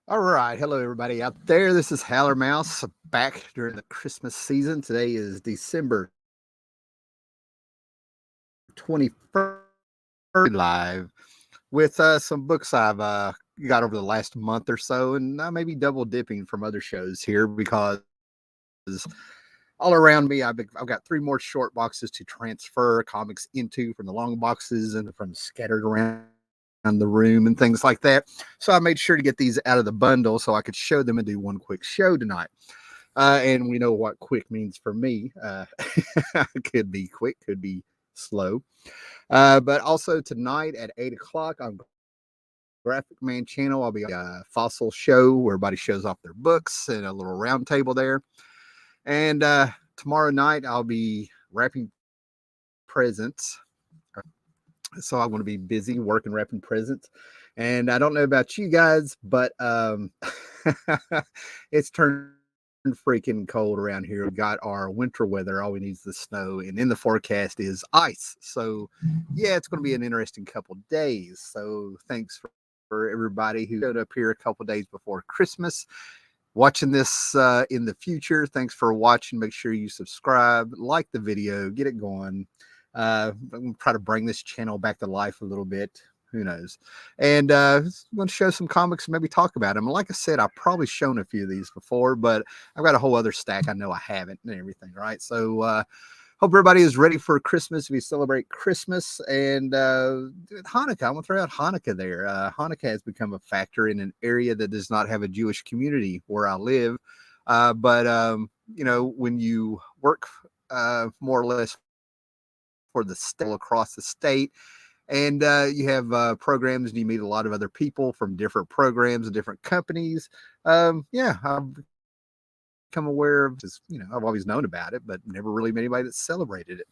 All right. Hello, everybody out there. This is Howler Mouse back during the Christmas season. Today is December 21st, live with some books I've got over the last month or so, and I may be double dipping from other shows here because all around me, I've got three more short boxes to transfer comics into from the long boxes and from scattered around the room and things like that. So I made sure to get these out of the bundle so I could show them and do one quick show tonight. And we know what quick means for me. Could be quick, could be slow. But also tonight at 8 o'clock on Graphic Man channel, I'll be on a fossil show where everybody shows off their books and a little round table there. And tomorrow night I'll be wrapping presents. So I'm going to be busy working wrapping presents. And I don't know about you guys, but it's turned freaking cold around here. We got our winter weather. All we need is the snow, and in the forecast is ice. So yeah, it's going to be an interesting couple days. So thanks for everybody who showed up here a couple days before Christmas watching this in the future. Thanks for watching. Make sure you subscribe, like the video, get it going. I'm going to try to bring this channel back to life a little bit. Who knows? And I'm going to show some comics and maybe talk about them. Like I said, I've probably shown a few of these before, but I've got a whole other stack I know I haven't and everything, right? So hope everybody is ready for Christmas. We celebrate Christmas and Hanukkah. I'm going to throw out Hanukkah there. Hanukkah has become a factor in an area that does not have a Jewish community where I live. But you know, when you work more or less for the state across the state, and you have programs and you meet a lot of other people from different programs and different companies. Yeah, I've become aware of just, I've always known about it, but never really met anybody that celebrated it.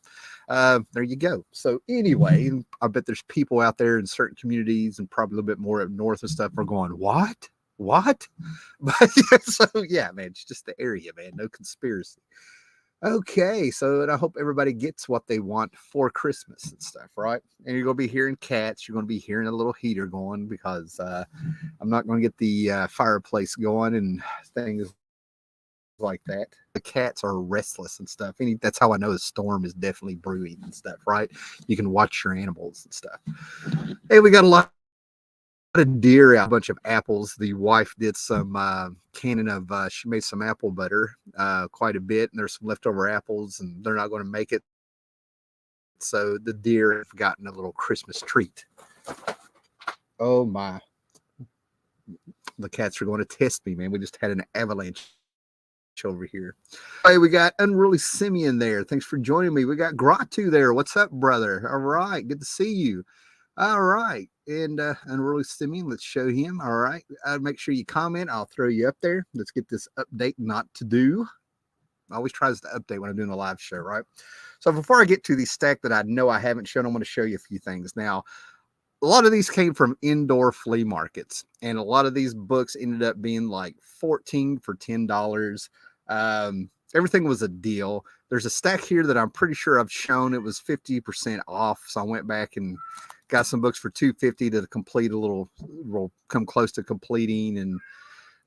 There you go. So anyway, I bet there's people out there in certain communities and probably a little bit more up north and stuff are going, what? But yeah, so yeah, man, it's just the area, man. No conspiracy. Okay, so and I hope everybody gets what they want for Christmas and stuff, right? And you're gonna be hearing cats. You're gonna be hearing a little heater going because I'm not gonna get the fireplace going and things like that. The cats are restless and stuff. That's how I know a storm is definitely brewing and stuff, right? You can watch your animals and stuff. Hey, we got a lot of deer out, a bunch of apples. The wife did some canning of she made some apple butter, quite a bit, and there's some leftover apples, and they're not going to make it, so the deer have gotten a little Christmas treat. Oh my, the cats are going to test me, man. We just had an avalanche over here. Hey, we got Unruly Simeon there. Thanks for joining me. We got Gratu there. What's up, brother? All right, good to see you. All right. And Unruly Simeon, let's show him. All right. Make sure you comment. I'll throw you up there. Let's get this update not to do. I always tries to update when I'm doing a live show, right? So before I get to the stack that I know I haven't shown, I'm going to show you a few things. Now, a lot of these came from indoor flea markets, and a lot of these books ended up being like 14 for $10. Everything was a deal. There's a stack here that I'm pretty sure I've shown. It was 50% off, so I went back and got some books for $250 to complete a little, come close to completing, and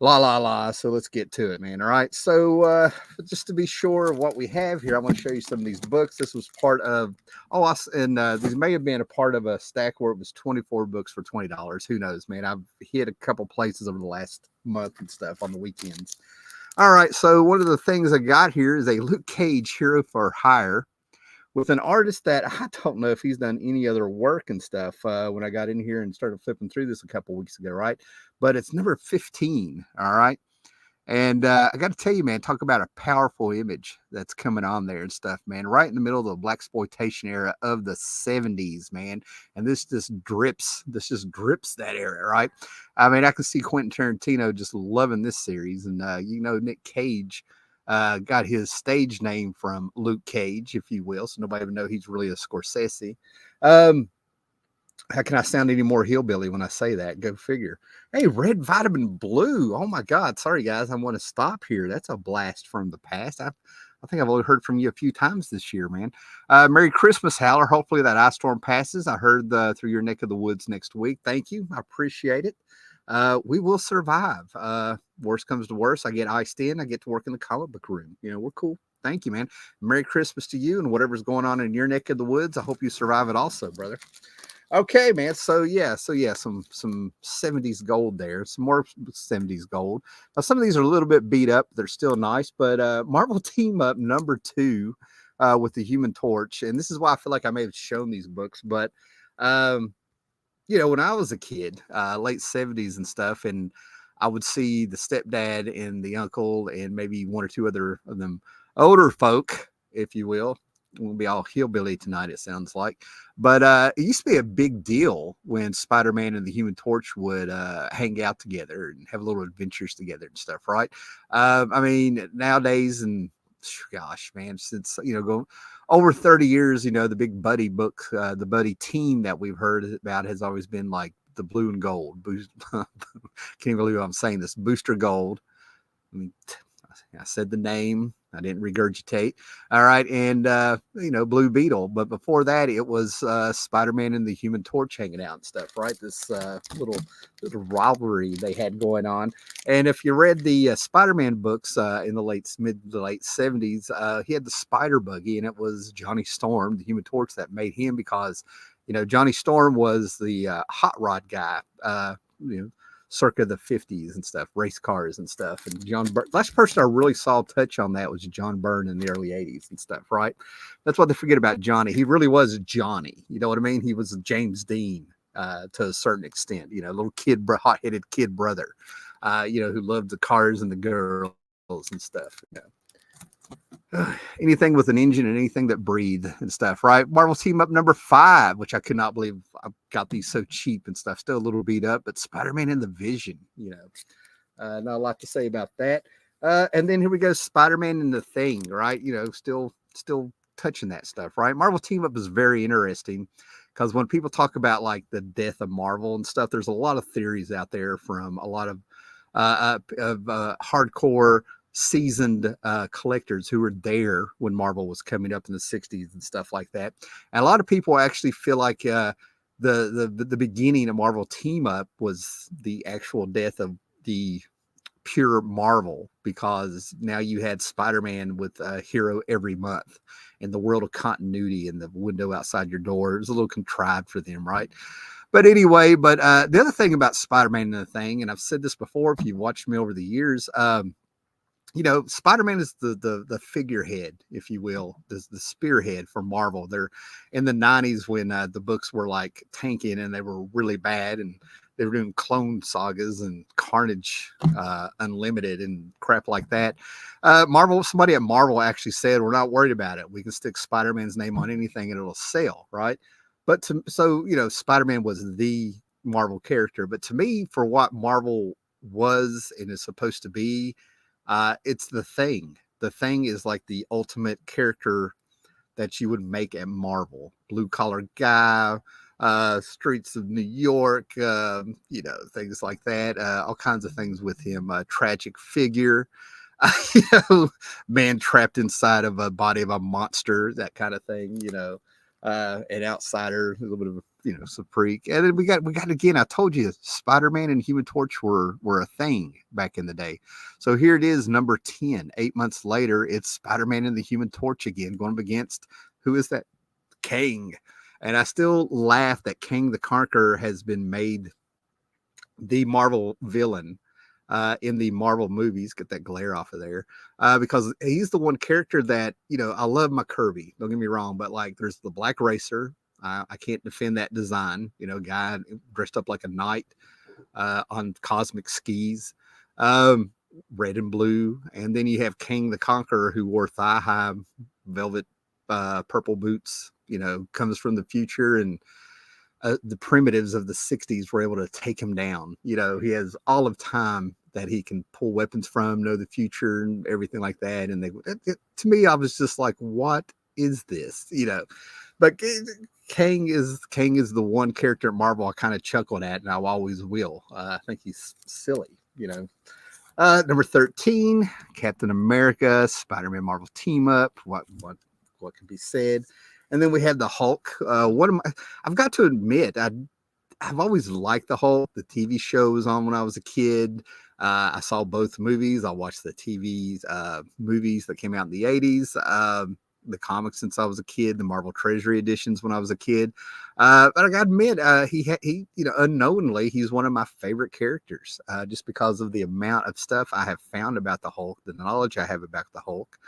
so let's get to it, man. All right, so just to be sure of what we have here, I want to show you some of these books. This was part of these may have been a part of a stack where it was 24 books for $20. Who knows, man? I've hit a couple places over the last month and stuff on the weekends. All right, so one of the things I got here is a Luke Cage Hero for Hire with an artist that I don't know if he's done any other work and stuff when I got in here and started flipping through this a couple weeks ago, right? But it's number 15, all right? And I got to tell you, man, talk about a powerful image that's coming on there and stuff, man. Right in the middle of the blaxploitation era of the 70s, man. And this just drips that era, right? I mean, I can see Quentin Tarantino just loving this series. And, Nick Cage got his stage name from Luke Cage, if you will. So nobody would know he's really a Scorsese. How can I sound any more hillbilly when I say that? Go figure. Hey, Red Vitamin Blue. Oh my God. Sorry, guys. I want to stop here. That's a blast from the past. I think I've only heard from you a few times this year, man. Merry Christmas, Howler. Hopefully that ice storm passes. I heard through your neck of the woods next week. Thank you. I appreciate it. we will survive. Worst comes to worst, I get iced in. I get to work in the comic book room. We're cool. Thank you, man. Merry Christmas to you and whatever's going on in your neck of the woods. I hope you survive it also, brother. Okay, man. So yeah, some 70s gold there. Some more 70s gold. Now some of these are a little bit beat up. They're still nice, but Marvel Team Up #2 with the Human Torch. And this is why I feel like I may have shown these books, but um when I was a kid, late 70s and stuff, and I would see the stepdad and the uncle and maybe one or two other of them older folk, if you will. We'll be all hillbilly tonight, it sounds like. But it used to be a big deal when Spider-Man and the Human Torch would hang out together and have little adventures together and stuff, right? I mean, nowadays, and gosh, man, since, go over 30 years, the big buddy book, the buddy team that we've heard about has always been like the blue and gold. Can't even believe I'm saying this. Booster Gold. I mean, I said the name. I didn't regurgitate. All right. And, Blue Beetle. But before that, it was Spider-Man and the Human Torch hanging out and stuff, right? This little rivalry they had going on. And if you read the Spider-Man books in the mid to late 70s, he had the Spider Buggy, and it was Johnny Storm, the Human Torch, that made him because, Johnny Storm was the hot rod guy, circa the 50s and stuff, race cars and stuff. And John Byrne, last person I really saw touch on that was John Byrne in the early 80s and stuff, right? That's what they forget about Johnny. He really was Johnny. You know what I mean? He was James Dean to a certain extent, little kid, hot-headed kid brother, who loved the cars and the girls and stuff. Anything with an engine and anything that breathed and stuff, right? Marvel Team Up #5, which I could not believe I got these so cheap and stuff. Still a little beat up, but Spider-Man and the Vision, not a lot to say about that. And then here we go, Spider-Man and the Thing, right? Still touching that stuff, right? Marvel Team Up is very interesting because when people talk about like the death of Marvel and stuff, there's a lot of theories out there from a lot of hardcore seasoned collectors who were there when Marvel was coming up in the 60s and stuff like that. And a lot of people actually feel like the beginning of Marvel Team Up was the actual death of the pure Marvel, because now you had Spider-Man with a hero every month in the world of continuity and the window outside your door. It was a little contrived for them, right? But anyway, the other thing about Spider-Man and the Thing, and I've said this before if you've watched me over the years, Spider-Man is the figurehead, if you will, the spearhead for Marvel. They're in the 90s when the books were like tanking and they were really bad, and they were doing Clone Sagas and Carnage Unlimited and crap like that. Somebody at Marvel actually said, we're not worried about it. We can stick Spider-Man's name on anything and it'll sell, right? But Spider-Man was the Marvel character. But to me, for what Marvel was and is supposed to be, it's the Thing. The Thing is like the ultimate character that you would make at Marvel. Blue collar guy, streets of New York, things like that. All kinds of things with him. Tragic figure, man trapped inside of a body of a monster, that kind of thing. An outsider, a little bit of some freak. And then we got again, I told you, Spider-Man and Human Torch were a thing back in the day. So here it is, #10. 8 months later, it's Spider-Man and the Human Torch again, going up against, who is that? Kang. And I still laugh that Kang the Conqueror has been made the Marvel villain in the Marvel movies. Get that glare off of there, because he's the one character that, I love my Kirby, don't get me wrong, but like there's the Black Racer. I can't defend that design, guy dressed up like a knight on cosmic skis, red and blue. And then you have Kang the Conqueror, who wore thigh-high velvet purple boots, comes from the future, and the primitives of the 60s were able to take him down. He has all of time that he can pull weapons from, know the future and everything like that. And to me, I was just like, what is this? But Kang is the one character at Marvel I kind of chuckled at, and I always will. I think he's silly, Number 13, Captain America, Spider-Man Marvel Team Up. What can be said? And then we had the Hulk. I've got to admit, I've always liked the Hulk. The TV show was on when I was a kid. I saw both movies. I watched the TV movies that came out in the 80s. The comics since I was a kid, the Marvel Treasury editions when I was a kid. But I got to admit, he, unknowingly, he's one of my favorite characters, just because of the amount of stuff I have found about the Hulk, the knowledge I have about the Hulk.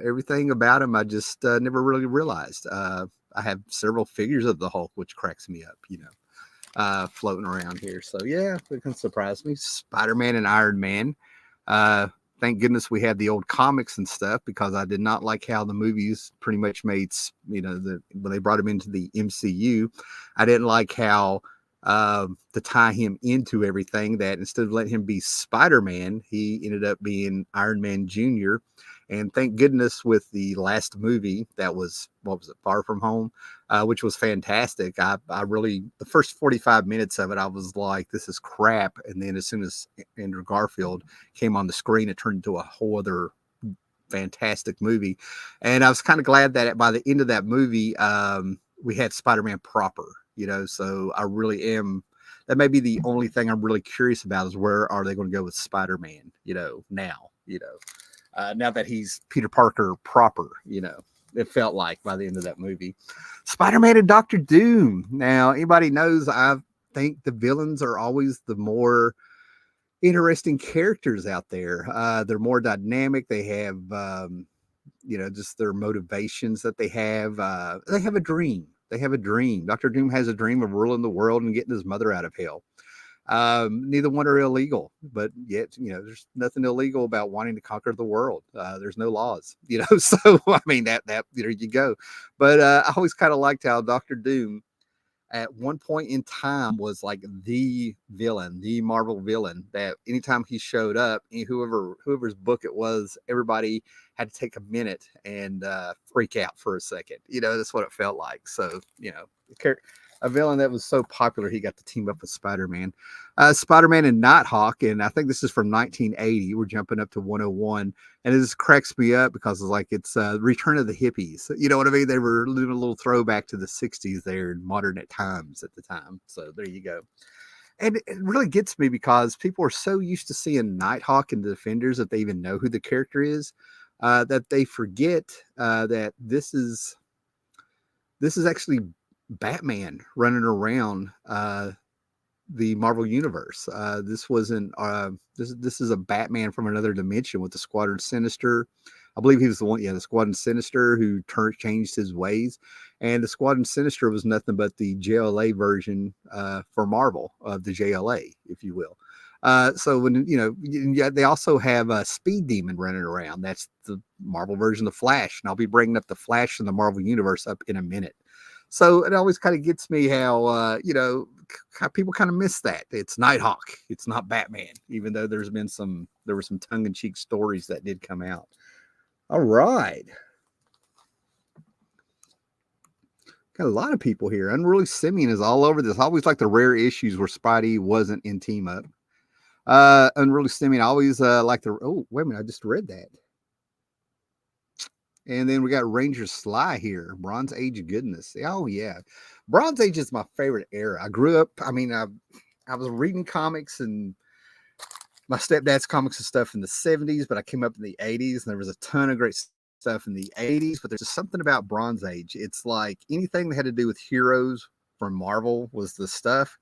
Everything about him, I just never really realized. I have several figures of the Hulk, which cracks me up, floating around here. So yeah, it can surprise me. Spider-Man and Iron Man. Thank goodness we had the old comics and stuff, because I did not like how the movies pretty much made, when they brought him into the MCU, I didn't like how to tie him into everything, that instead of letting him be Spider-Man, he ended up being Iron Man Jr. And thank goodness with the last movie, that was, what was it, Far From Home, which was fantastic. I really, the first 45 minutes of it, I was like, this is crap. And then as soon as Andrew Garfield came on the screen, it turned into a whole other fantastic movie. And I was kind of glad that by the end of that movie, we had Spider-Man proper, so I really am, that may be the only thing I'm really curious about, is where are they going to go with Spider-Man, now, now that he's Peter Parker proper, it felt like by the end of that movie. Spider-Man and Doctor Doom. Now, anybody knows, I think the villains are always the more interesting characters out there. They're more dynamic. They have, just their motivations that they have. They have a dream. They have a dream. Doctor Doom has a dream of ruling the world and getting his mother out of hell. Neither one are illegal, but yet, there's nothing illegal about wanting to conquer the world. There's no laws, so I mean, that there you go. But I always kind of liked how Doctor Doom at one point in time was like the villain, the Marvel villain, that anytime he showed up, whoever's book it was, everybody had to take a minute and freak out for a second. That's what it felt like. So, a villain that was so popular, he got to team up with Spider-Man. Spider-Man and Nighthawk, and I think this is from 1980. We're jumping up to 101, and it just cracks me up because it's Return of the Hippies. You know what I mean? They were doing a little throwback to the 60s there in modern times at the time. So there you go. And it really gets me because people are so used to seeing Nighthawk and the Defenders that they even know who the character is, that they forget that this is actually Batman running around the Marvel universe. This wasn't this is a Batman from another dimension with the Squadron Sinister. I believe he was the one, the Squadron Sinister who changed his ways. And the Squadron Sinister was nothing but the JLA version for Marvel of the JLA, if you will. So when they also have a Speed Demon running around. That's the Marvel version of Flash, and I'll be bringing up the Flash in the Marvel universe up in a minute. So it always kind of gets me how people kind of miss that it's Nighthawk, it's not Batman, even though there were some tongue-in-cheek stories that did come out. All right, got a lot of people here. Unruly Simeon is all over this. I always like the rare issues where Spidey wasn't in team up. Unruly Simeon, I always like the. Oh, wait a minute, I just read that. And then we got Ranger Sly here. Bronze Age of goodness. Oh, yeah. Bronze Age is my favorite era. I grew up, I was reading comics and my stepdad's comics and stuff in the 70s, but I came up in the 80s and there was a ton of great stuff in the 80s, but there's just something about Bronze Age. It's like anything that had to do with heroes from Marvel was the stuff.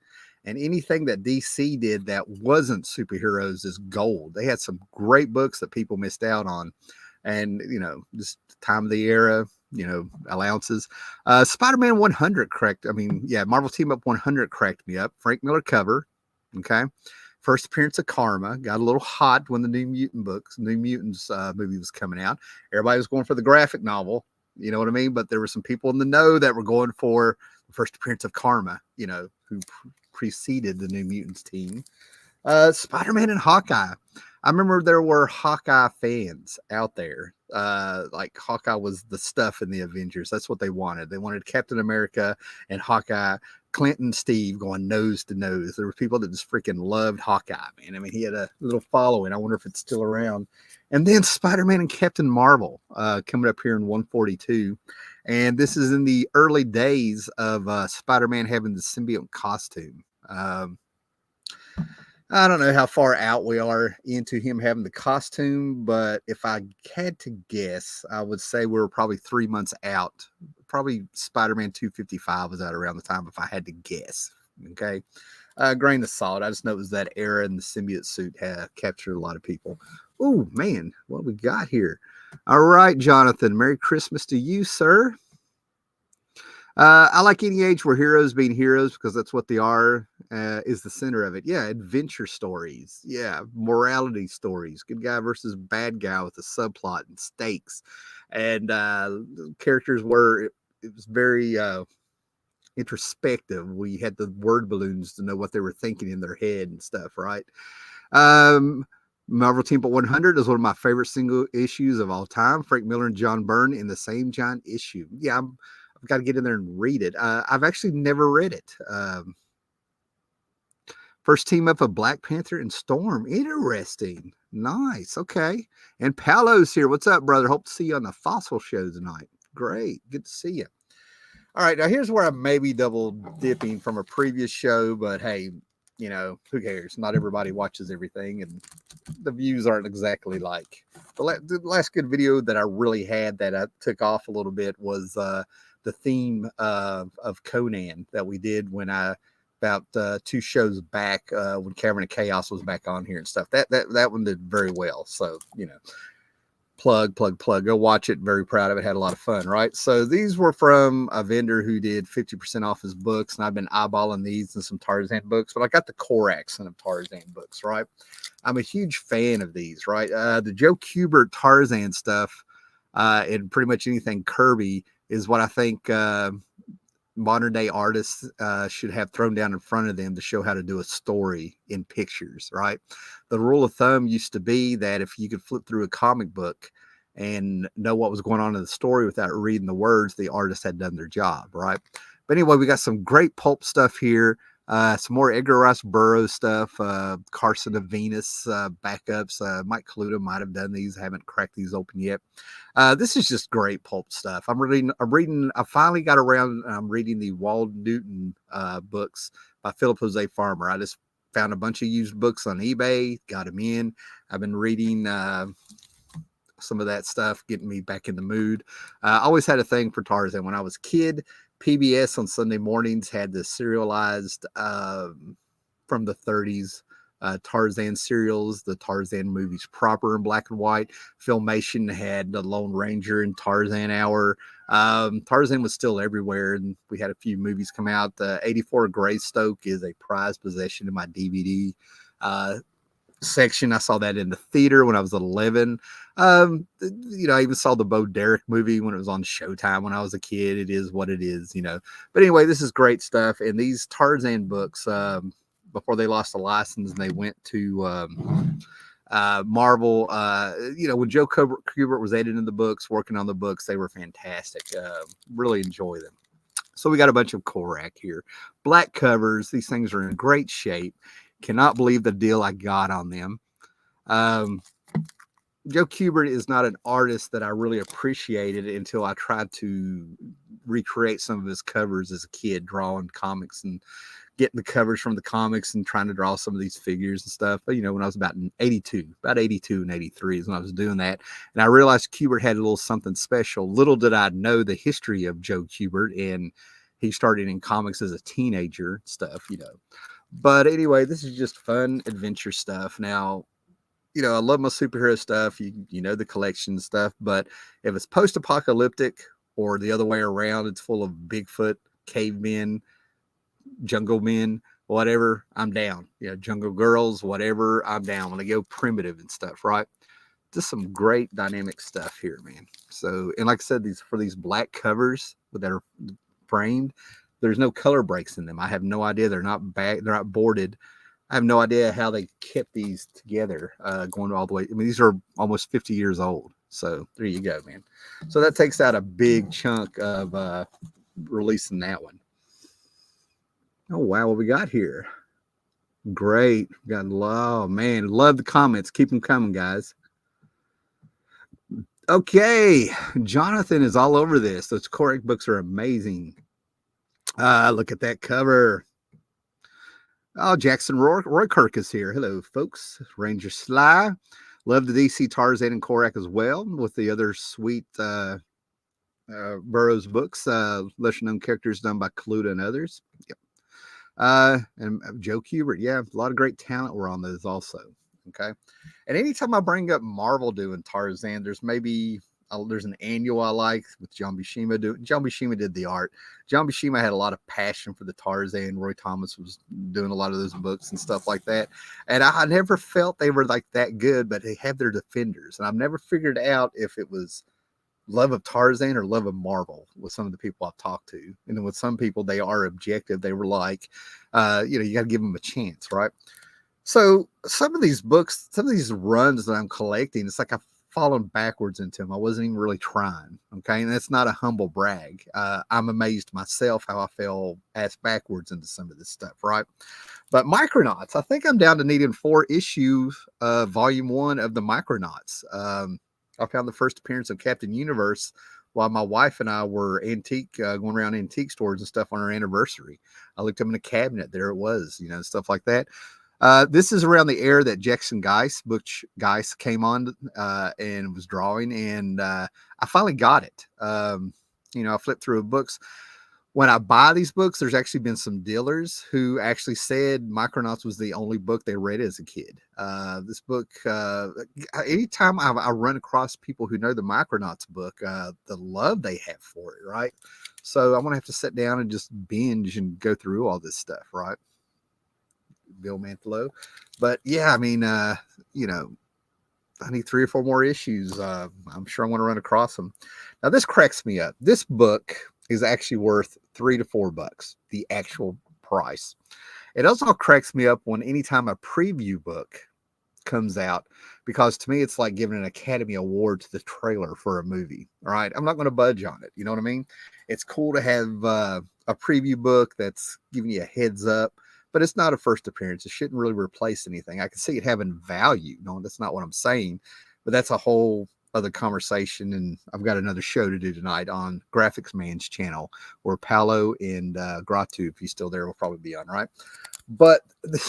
And anything that DC did that wasn't superheroes is gold. They had some great books that people missed out on. And, just time of the era, allowances. Spider-Man 100 Marvel Team Up 100 cracked me up. Frank Miller cover. Okay. First appearance of Karma. Got a little hot when the New Mutants movie was coming out. Everybody was going for the graphic novel. You know what I mean? But there were some people in the know that were going for the first appearance of Karma, who preceded the New Mutants team. Spider-Man and Hawkeye. I remember there were Hawkeye fans out there. Like Hawkeye was the stuff in the Avengers. That's what they wanted. They wanted Captain America and Hawkeye, Clint and Steve going nose to nose. There were people that just freaking loved Hawkeye, man. He had a little following. I wonder if it's still around. And then Spider-Man and Captain Marvel coming up here in 142. And this is in the early days of Spider-Man having the symbiote costume. I don't know how far out we are into him having the costume, but if I had to guess, I would say we were probably 3 months out. Probably Spider-Man 255 was out around the time, if I had to guess. Okay. Grain of salt. I just know it was that era, and the symbiote suit captured a lot of people. Oh, man, what we got here? All right, Jonathan. Merry Christmas to you, sir. I like any age where heroes being heroes, because that's what they are, is the center of it. Yeah, adventure stories. Yeah, morality stories. Good guy versus bad guy with a subplot and stakes. And characters were, it was very introspective. We had the word balloons to know what they were thinking in their head and stuff, right? Um, Marvel Team Up 100 is one of my favorite single issues of all time. Frank Miller and John Byrne in the same giant issue. Yeah, I've got to get in there and read it. I've actually never read it. First team up of Black Panther and Storm. Interesting. Nice. Okay. And Paolo's here. What's up, brother? Hope to see you on the Fossil Show tonight. Great. Good to see you. All right. Now, here's where I may be double dipping from a previous show, but hey, you know, who cares? Not everybody watches everything, and the views aren't exactly like the last good video that I really had that I took off a little bit was the theme of Conan that we did when I about 2 shows back when Cavern of Chaos was back on here and stuff. That one did very well. So, you know, plug. Go watch it. Very proud of it. Had a lot of fun, right? So these were from a vendor who did 50% off his books, and I've been eyeballing these and some Tarzan books, but I got the core accent of Tarzan books, right? I'm a huge fan of these, right? The Joe Kubert Tarzan stuff and pretty much anything Kirby is what I think modern day artists should have thrown down in front of them to show how to do a story in pictures, right? The rule of thumb used to be that if you could flip through a comic book and know what was going on in the story without reading the words, the artist had done their job, right? But anyway, we got some great pulp stuff here. Some more Edgar Rice Burroughs stuff, Carson of Venus backups. Mike Kaluta might have done these. I haven't cracked these open yet. This is just great pulp stuff. I finally got around. I'm reading the Walt Newton books by Philip Jose Farmer. I just found a bunch of used books on eBay, got them in. I've been reading some of that stuff, getting me back in the mood. I always had a thing for Tarzan. When I was a kid, PBS on Sunday mornings had the serialized from the 30s Tarzan serials, the Tarzan movies proper in black and white. Filmation had the Lone Ranger and Tarzan Hour. Tarzan was still everywhere, and we had a few movies come out. 84 Greystoke is a prized possession in my DVD section. I saw that in the theater when I was 11. You know, I even saw the Bo Derek movie when it was on Showtime when I was a kid. It is what it is, you know. But anyway, this is great stuff. And these Tarzan books, before they lost the license and they went to Marvel, you know, when Joe Kubert was editing the books, working on the books, they were fantastic. Really enjoy them. So we got a bunch of Korak here. Black covers. These things are in great shape. Cannot believe the deal I got on them. Joe Kubert is not an artist that I really appreciated until I tried to recreate some of his covers as a kid, drawing comics and getting the covers from the comics and trying to draw some of these figures and stuff. But, you know, when I was about 82 and 83 is when I was doing that. And I realized Kubert had a little something special. Little did I know the history of Joe Kubert, and he started in comics as a teenager stuff, you know. But anyway, this is just fun adventure stuff. Now, you know, I love my superhero stuff. You know the collection stuff, but if it's post-apocalyptic or the other way around, it's full of Bigfoot, cavemen, jungle men, whatever, I'm down. You know, jungle girls, whatever, I'm down. When they go primitive and stuff, right? Just some great dynamic stuff here, man. So, and like I said, these black covers that are framed, there's no color breaks in them. I have no idea. They're not boarded. I have no idea how they kept these together, going all the way. I mean, these are almost 50 years old. So there you go, man. So that takes out a big chunk of releasing that one. Oh, wow. What we got here? Great. Oh, man. Love the comments. Keep them coming, guys. Okay, Jonathan is all over this. Those Corrick books are amazing. Look at that cover. Oh, Jackson Roy Kirk is here. Hello, folks. Ranger Sly. Love the DC Tarzan and Korak as well, with the other sweet Burroughs books, lesser known characters done by Kaluta and others. Yep. And Joe Kubert. Yeah, a lot of great talent were on those also. Okay. And anytime I bring up Marvel doing Tarzan, there's an annual I like with John Buscema. John Buscema did the art. John Buscema had a lot of passion for the Tarzan. Roy Thomas was doing a lot of those books and stuff like that. And I never felt they were like that good, but they have their defenders. And I've never figured out if it was love of Tarzan or love of Marvel with some of the people I've talked to. And then with some people, they are objective. They were like, you got to give them a chance, right? So some of these books, some of these runs that I'm collecting, it's like I've fallen backwards into them. I wasn't even really trying. Okay. And that's not a humble brag. I'm amazed myself how I fell ass backwards into some of this stuff. Right. But Micronauts, I think I'm down to needing 4 issues, volume 1 of the Micronauts. I found the first appearance of Captain Universe while my wife and I were going around antique stores and stuff on our anniversary. I looked up in a cabinet. There it was, stuff like that. This is around the era that Jackson Butch Geist came on and was drawing, and I finally got it. I flipped through books. When I buy these books, there's actually been some dealers who actually said Micronauts was the only book they read as a kid. This book, anytime I run across people who know the Micronauts book, the love they have for it, right? So I'm going to have to sit down and just binge and go through all this stuff, right? Bill Mantlo. But yeah, I mean, I need 3 or 4 more issues. I'm sure I want to run across them. Now, this cracks me up. This book is actually worth $3 to $4, the actual price. It also cracks me up when anytime a preview book comes out, because to me, it's like giving an Academy Award to the trailer for a movie. All right. I'm not going to budge on it. You know what I mean? It's cool to have a preview book that's giving you a heads up, but it's not a first appearance. It shouldn't really replace anything. I can see it having value. No, that's not what I'm saying, but that's a whole other conversation. And I've got another show to do tonight on Graphics Man's channel, where Paolo and Gratu, if he's still there, will probably be on, right? But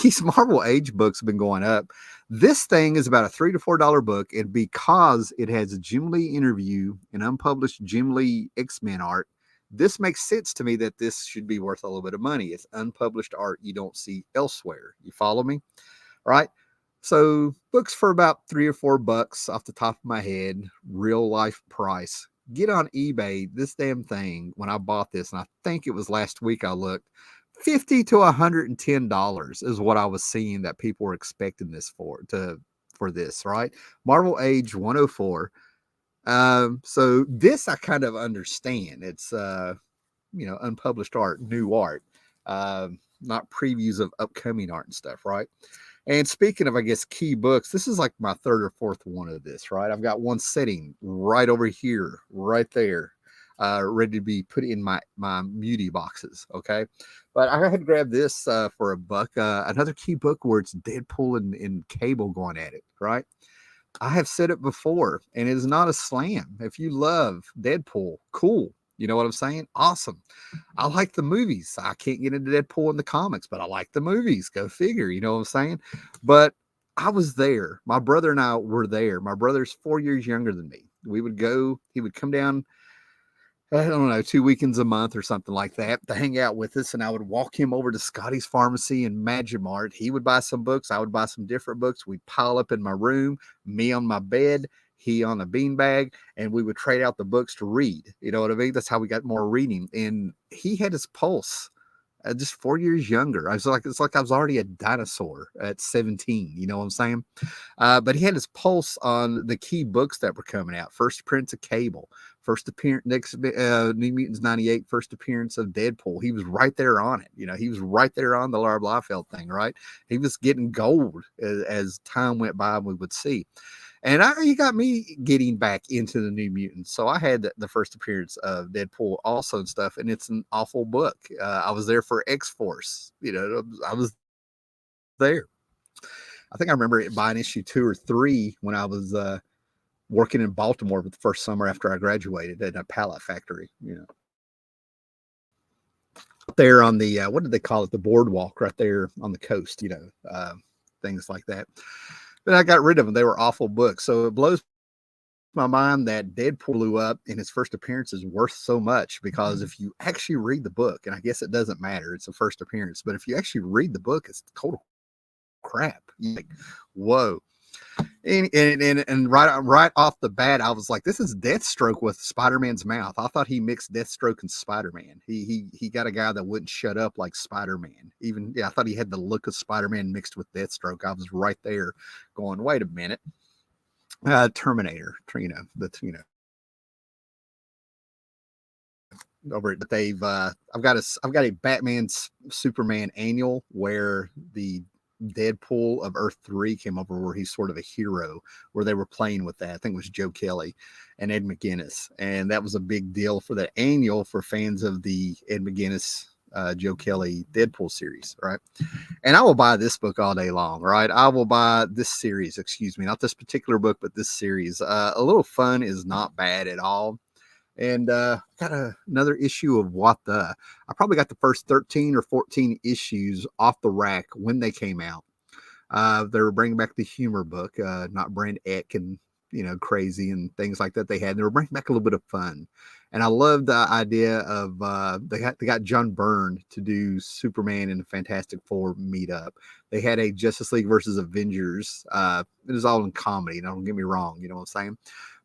these Marvel Age books have been going up. This thing is about a $3 to $4 book, and because it has a Jim Lee interview and unpublished Jim Lee X-Men art, this makes sense to me that this should be worth a little bit of money. It's unpublished art you don't see elsewhere. You follow me? All right. So books for about $3 or $4 off the top of my head, real life price. Get on eBay. This damn thing, when I bought this, and I think it was last week I looked, $50 to $110 is what I was seeing that people were expecting this for this, right? Marvel Age 104. So this I kind of understand. It's unpublished art, new art, not previews of upcoming art and stuff, right? And speaking of, I guess, key books, this is like my 3rd or 4th one of this, right? I've got one sitting right over here, right there, ready to be put in my Muti boxes, okay? But I had to grab this for $1. Another key book where it's Deadpool and Cable going at it, right? I have said it before, and it is not a slam. If you love Deadpool, cool. You know what I'm saying? Awesome. I like the movies. I can't get into Deadpool in the comics, but I like the movies. Go figure. You know what I'm saying? But I was there. My brother and I were there. My brother's 4 years younger than me. We would go, he would come down, I don't know, 2 weekends a month or something like that to hang out with us. And I would walk him over to Scotty's Pharmacy and Magimart. He would buy some books. I would buy some different books. We'd pile up in my room, me on my bed, he on a beanbag, and we would trade out the books to read. You know what I mean? That's how we got more reading. And he had his pulse. Just 4 years younger. It's like I was already a dinosaur at 17. You know what I'm saying? But he had his pulse on the key books that were coming out. First appearance of Cable, first appearance, New Mutants 98, first appearance of Deadpool. He was right there on it. He was right there on the Laura Liefeld thing, right? He was getting gold as time went by, we would see. And he got me getting back into the New Mutants. So I had the first appearance of Deadpool also and stuff, and it's an awful book. I was there for X-Force. I was there. I think I remember buying issue 2 or 3 when I was working in Baltimore for the first summer after I graduated at a pallet factory, there on the what did they call it, the boardwalk right there on the coast, things like that. But I got rid of them. They were awful books. So it blows my mind that Deadpool blew up and his first appearance is worth so much, because if you actually read the book, and I guess it doesn't matter, it's a first appearance, but if you actually read the book, it's total crap. You're like, whoa. And right off the bat, I was like, this is Deathstroke with Spider-Man's mouth. I thought he mixed Deathstroke and Spider-Man. He got a guy that wouldn't shut up like Spider-Man. I thought he had the look of Spider-Man mixed with Deathstroke. I was right there going, wait a minute. Terminator, over it. But I've got a Batman Superman annual where the Deadpool of Earth 3 came over, where he's sort of a hero, where they were playing with that. I think it was Joe Kelly and Ed McGuinness. And that was a big deal for the annual for fans of the Ed McGuinness, Joe Kelly Deadpool series, right? And I will buy this book all day long, right? I will buy this series, excuse me, not this particular book, but this series. A Little Fun is not bad at all. And got another issue of What the. I probably got the first 13 or 14 issues off the rack when they came out. They were bringing back the humor book, not Brand Eck and crazy and things like that. They were bringing back a little bit of fun, and I love the idea of they got John Byrne to do Superman and the Fantastic Four meet up. They had a Justice League versus Avengers. It was all in comedy. Don't get me wrong. You know what I'm saying?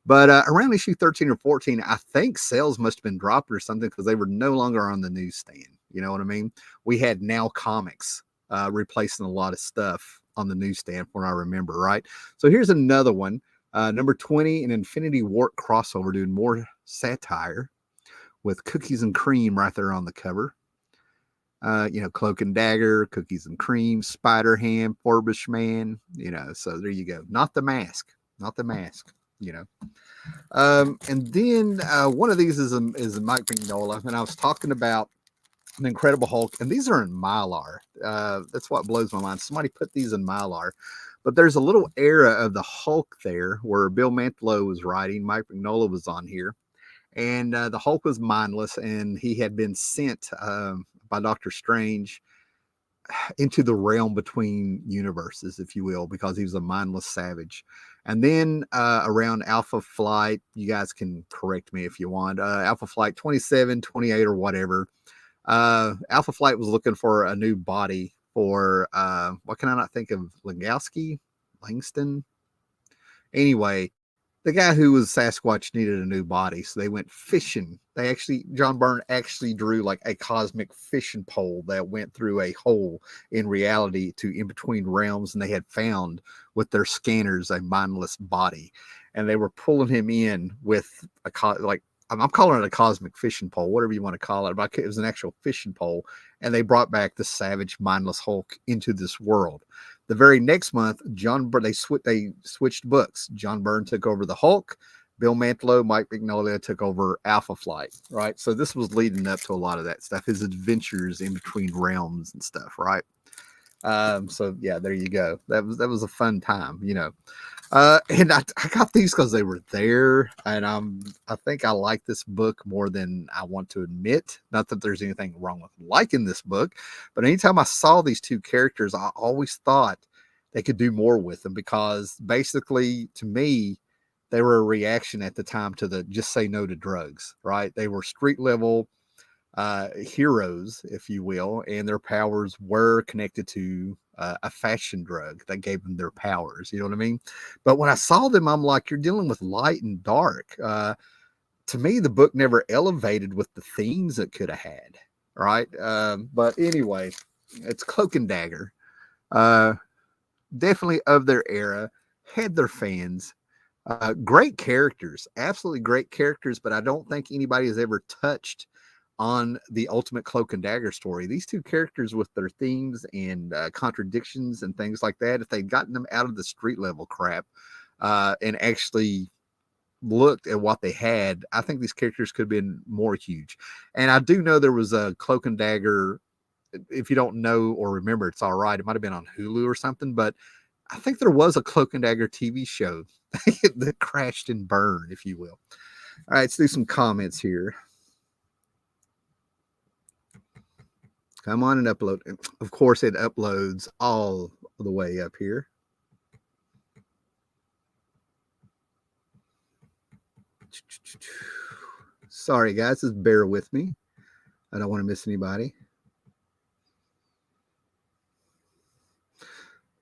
But around issue 13 or 14, I think sales must have been dropped or something, because they were no longer on the newsstand. You know what I mean? We had Now Comics replacing a lot of stuff on the newsstand, from what I remember, right? So here's another one. Number 20, an Infinity War crossover, doing more satire with Cookies and Cream right there on the cover. Cloak and Dagger, Cookies and Cream, Spider-Ham, Forbish Man, so there you go. Not the mask. And then one of these is Mike Mignola, and I was talking about an Incredible Hulk, and these are in Mylar. That's what blows my mind. Somebody put these in Mylar, but there's a little era of the Hulk there where Bill Mantlo was writing, Mike Mignola was on here, and the Hulk was mindless, and he had been sent by Doctor Strange into the realm between universes, if you will, because he was a mindless savage. And then around Alpha Flight, you guys can correct me if you want, Alpha Flight 27, 28, or whatever, Alpha Flight was looking for a new body for, what can I not think of, Langston? Anyway, the guy who was Sasquatch needed a new body, so they went fishing. John Byrne actually drew like a cosmic fishing pole that went through a hole in reality to in between realms, and they had found with their scanners a mindless body, and they were pulling him in with I'm calling it a cosmic fishing pole, whatever you want to call it, but it was an actual fishing pole, and they brought back the savage, mindless Hulk into this world. The very next month, they switched books. John Byrne took over the Hulk. Bill Mantlo, Mike Mignola took over Alpha Flight, right? So this was leading up to a lot of that stuff, his adventures in between realms and stuff, right? So yeah, there you go. That was a fun time, and I got these because they were there, and I think I like this book more than I want to admit. Not that there's anything wrong with liking this book, but anytime I saw these two characters, I always thought they could do more with them, because basically, to me, they were a reaction at the time to the Just Say No to Drugs, right? They were street level heroes, if you will, and their powers were connected to a fashion drug that gave them their powers. You know what I mean? But when I saw them, I'm like, you're dealing with light and dark. To me, the book never elevated with the themes it could have had, right? But anyway, it's Cloak and Dagger. Definitely of their era, had their fans. Great characters, absolutely great characters, but I don't think anybody has ever touched on the Ultimate Cloak and Dagger story. These two characters with their themes and contradictions and things like that, if they'd gotten them out of the street level crap and actually looked at what they had, I think these characters could have been more huge. And I do know there was a Cloak and Dagger. If you don't know or remember, it's all right. It might have been on Hulu or something, but I think there was a Cloak and Dagger TV show that crashed and burned, if you will. All right, let's do some comments here. Come on and upload. Of course, it uploads all the way up here. Sorry, guys, just bear with me. I don't want to miss anybody.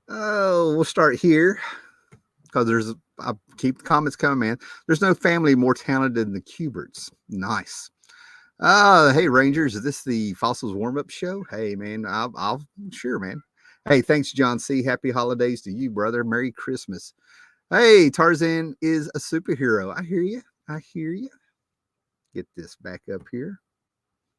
Oh, we'll start here because I keep the comments coming, man. There's no family more talented than the Cuberts. Nice. Hey Rangers, is this the Fossils warm-up show? Hey man, I'll sure, man. Hey, thanks, John C. Happy holidays to you, brother. Merry Christmas. Hey, Tarzan is a superhero. I hear you. I hear you. Get this back up here.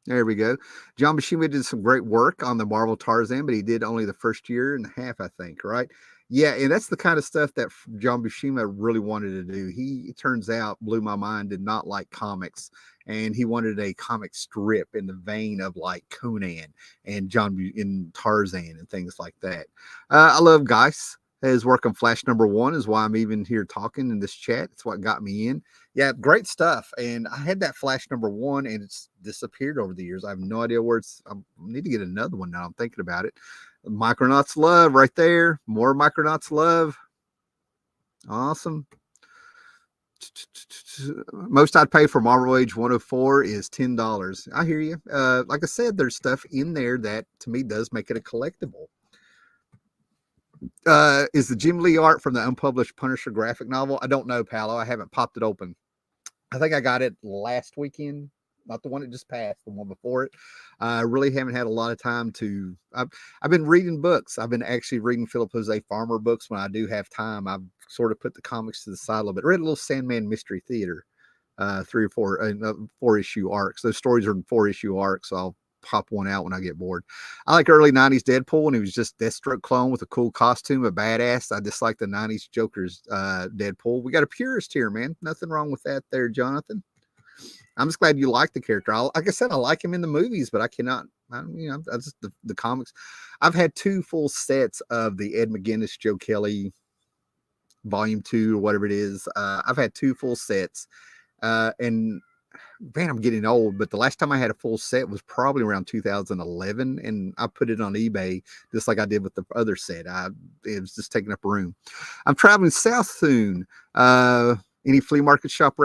There we go. John Buscema did some great work on the Marvel Tarzan, but he did only the first year and a half, I think, right? Yeah, and that's the kind of stuff that John Buscema really wanted to do. He, it turns out, blew my mind, did not like comics, and he wanted a comic strip in the vein of like Conan and in Tarzan and things like that. I love Geis. His work on Flash #1 is why I'm even here talking in this chat. It's what got me in. Yeah, great stuff. And I had that Flash #1 and it's disappeared over the years. I have no idea where it's. I need to get another one now. I'm thinking about it. Micronauts Love right there. More Micronauts Love. Awesome. Most I'd pay for Marvel Age 104 is $10. I hear you. Like I said, there's stuff in there that to me does make it a collectible. Is the Jim Lee art from the unpublished Punisher graphic novel? I don't know, Paolo. I haven't popped it open. I think I got it last weekend, not the one that just passed, the one before it. I really haven't had a lot of time to. I've been reading books. I've been actually reading Philip Jose Farmer books when I do have time. I've sort of put the comics to the side a little bit. I read a little Sandman Mystery Theater, 3 or 4 4-issue arcs. Those stories are in 4-issue arcs. So I'll pop one out when I get bored. I like early 90s Deadpool, and he was just Deathstroke clone with a cool costume, a badass. I dislike the 90s Joker's Deadpool. We got a purist here, man. Nothing wrong with that there, Jonathan. I'm just glad you like the character. Like I said, I like him in the movies, but I cannot, I just the comics. I've had 2 full sets of the Ed McGuinness, Joe Kelly volume 2 or whatever it is. I've had 2 full sets, and man, I'm getting old, but the last time I had a full set was probably around 2011, and I put it on eBay just like I did with the other set. It was just taking up room. I'm traveling south soon. Any flea market shop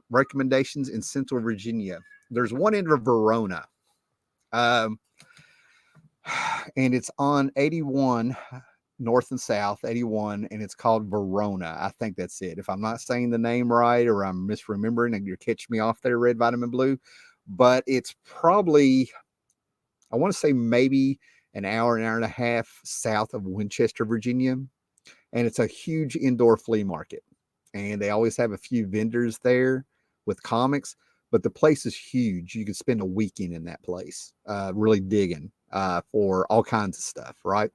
recommendations in Central Virginia? There's one in Verona, and it's on 81 north and south 81, and it's called Verona. I think that's it. If I'm not saying the name right or I'm misremembering, and you're catching me off there, Red Vitamin Blue, but it's probably, I want to say maybe an hour and a half south of Winchester, Virginia, and it's a huge indoor flea market, and they always have a few vendors there with comics, but the place is huge. You could spend a weekend in that place, really digging for all kinds of stuff, right?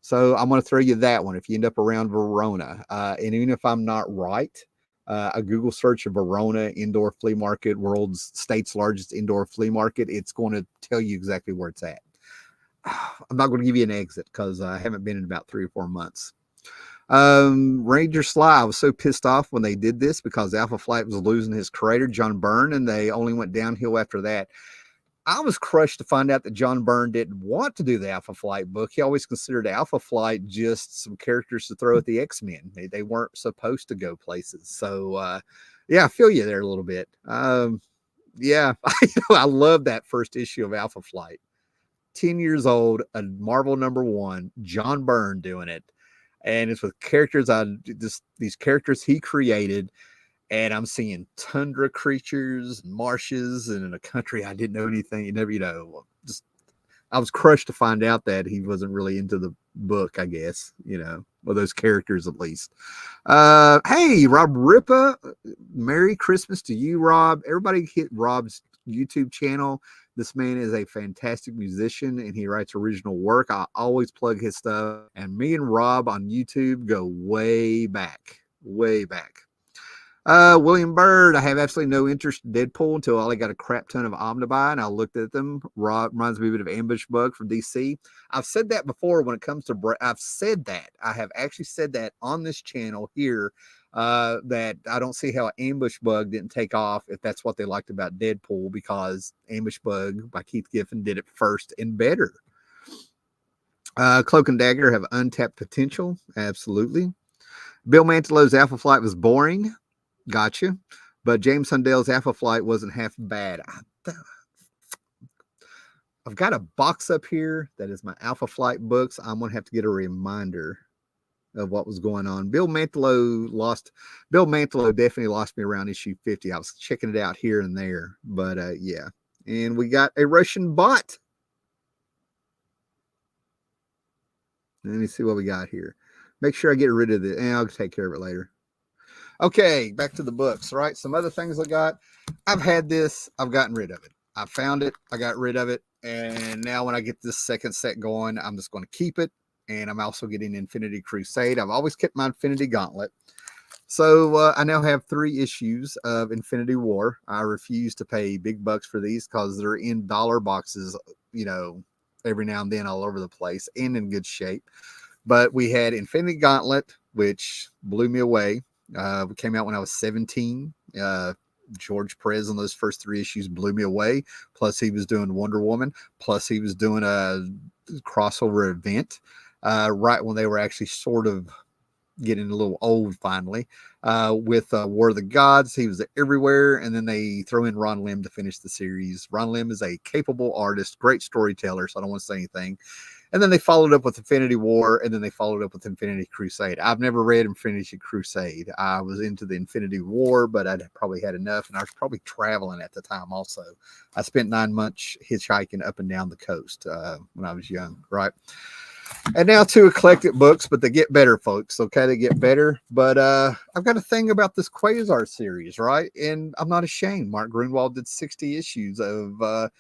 So I'm going to throw you that one if you end up around Verona. And even if I'm not right, a Google search of Verona indoor flea market, state's largest indoor flea market, it's going to tell you exactly where it's at. I'm not going to give you an exit because I haven't been in about 3 or 4 months. Ranger Sly, I was so pissed off when they did this because Alpha Flight was losing his creator, John Byrne, and they only went downhill after that. I was crushed to find out that John Byrne didn't want to do the Alpha Flight book. He always considered Alpha Flight just some characters to throw at the X-Men. They weren't supposed to go places. So, yeah, I feel you there a little bit. Yeah, I love that first issue of Alpha Flight. 10 years old, a Marvel #1, John Byrne doing it. And it's with characters, these characters he created. And I'm seeing tundra creatures, marshes, and in a country I didn't know anything. Just I was crushed to find out that he wasn't really into the book, I guess, or those characters at least. Hey, Rob Ripa, Merry Christmas to you, Rob. Everybody hit Rob's YouTube channel. This man is a fantastic musician, and he writes original work. I always plug his stuff. And me and Rob on YouTube go way back, way back. William Byrd, I have absolutely no interest in Deadpool until I got a crap ton of Omnibuy and I looked at them. Reminds me a bit of Ambush Bug from DC. I've said that before when it comes to, I've said that. I have actually said that on this channel here, that I don't see how Ambush Bug didn't take off if that's what they liked about Deadpool, because Ambush Bug by Keith Giffen did it first and better. Cloak and Dagger have untapped potential. Absolutely. Bill Mantelow's Alpha Flight was boring. Gotcha. But James Hundale's Alpha Flight wasn't half bad. I've got a box up here that is my Alpha Flight books. I'm going to have to get a reminder of what was going on. Bill Mantelo definitely lost me around issue 50. I was checking it out here and there. But yeah. And we got a Russian bot. Let me see what we got here. Make sure I get rid of it. And I'll take care of it later. Okay, back to the books, right? Some other things I got. I've had this. I've gotten rid of it. I found it. I got rid of it. And now when I get this second set going, I'm just going to keep it. And I'm also getting Infinity Crusade. I've always kept my Infinity Gauntlet. So I now have 3 issues of Infinity War. I refuse to pay big bucks for these because they're in dollar boxes, you know, every now and then all over the place and in good shape. But we had Infinity Gauntlet, which blew me away. It came out when I was 17. George Perez on those first 3 issues blew me away. Plus, he was doing Wonder Woman. Plus, he was doing a crossover event right when they were actually sort of getting a little old finally. With War of the Gods, he was everywhere. And then they throw in Ron Lim to finish the series. Ron Lim is a capable artist, great storyteller, so I don't want to say anything. And then they followed up with Infinity War, and then they followed up with Infinity Crusade. I've never read Infinity Crusade. I was into the Infinity War, but I'd probably had enough, and I was probably traveling at the time also. I spent 9 months hitchhiking up and down the coast when I was young, right? And now 2 eclectic books, but they get better, folks. Okay, they get better. But I've got a thing about this Quasar series, right? And I'm not ashamed. Mark Grunwald did 60 issues of